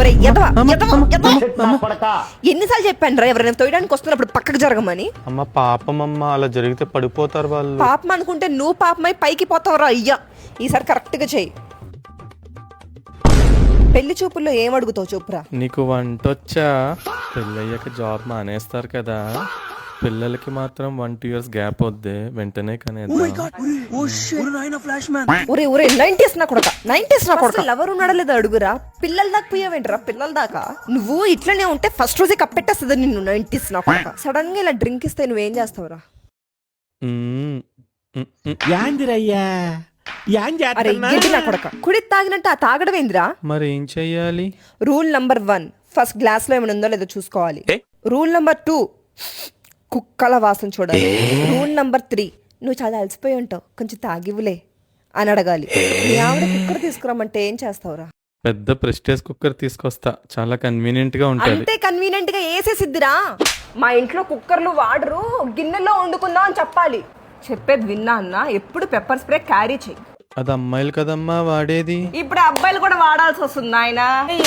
ఒరే ఎన్నిసార్లు చెప్పాను రా ఎవరైనా తోయడానికి వస్తున్నప్పుడు పక్కకు జరగమని. అమ్మ పాపమమ్మ, అలా జరిగితే పడిపోతారు వాళ్ళు. పాపం అనుకుంటే నువ్వు పాపమై పైకి పోతావురా అయ్యా. ఈసారి కరెక్ట్ గా చెయ్యి. పెళ్లి చూపుల్లో ఏం అడుగుతావు చెప్పురా. నీకు వంటొచ్చా? పెళ్ళయ్యాక జాబ్ మానేస్తారు కదా, పిల్లలకి మాత్రం 1-2 years గ్యాప్ వద్దే, వెంటనే ఒరే ఒరే 90s నా కొడక, 90s నా కొడక. ఎవరు ఉన్నాడో లేదో అడుగురా. పిల్లల దాకా పోయావేంటరా? పిల్లల దాకా నువ్వు ఇట్లనే ఉంటే ఫస్ట్ రోజే కప్పెట్టేస్తుంది నిన్ను 90s నా కొడక. సడన్ గా ఇలా డ్రింక్ ఇస్తే నువ్వేం చేస్తావురా? అరే ఏంటి నా కొడక, కుడి తాగినట్టు ఆ తాగడమేందిరా? మరి ఏం చెయ్యాలి? రూల్ నంబర్ 1, ఫస్ట్ గ్లాస్ లో ఏమైనా ఉందో లేదో చూసుకోవాలి. రూల్ నంబర్ 2, కుక్కల వాసన చూడాలి. రూల్ నంబర్ 3, నువ్వు చాలా అలసిపోయి ఉంటావు, కొంచెం తాగివ్వులే అని అడగాలి. నీ ఆవిడ కుక్కర్ తీసుకురమ్మంటే ఏం చేస్తావురా? పెద్ద ప్రెస్టేజ్ కుక్కర్ తీసుకొస్తా, చాలా కన్వీనియంట్ గా ఉంటుంది. అంటే కన్వీనియంట్ గా వేసేసిద్దిరా. మా ఇంట్లో కుక్కర్లు వాడరు, గిన్నెలో వండుకుందాం అని చెప్పాలి. చెప్పేది విన్నా అన్న, ఎప్పుడు పెప్పర్ స్ప్రే క్యారీ చెయ్యి. అది అమ్మాయిలు కదమ్మా వాడేది. ఇప్పుడు అబ్బాయిలు కూడా వాడాల్సి వస్తుంది ఆయన.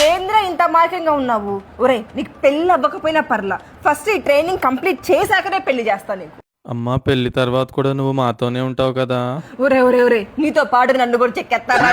ఏంద్రా ఇంత మార్కంగా ఉన్నావు? ఒరే నీకు పెళ్లి అవ్వకపోయినా పర్లా, ఫస్ట్ ఈ ట్రైనింగ్ కంప్లీట్ చేశాకనే పెళ్లి చేస్తా నీకు. అమ్మా పెళ్లి తర్వాత కూడా నువ్వు మాతోనే ఉంటావు కదా. ఒరే ఒరే ఒరే నీతో పాటు నన్ను కూడా చెక్కేస్తారా?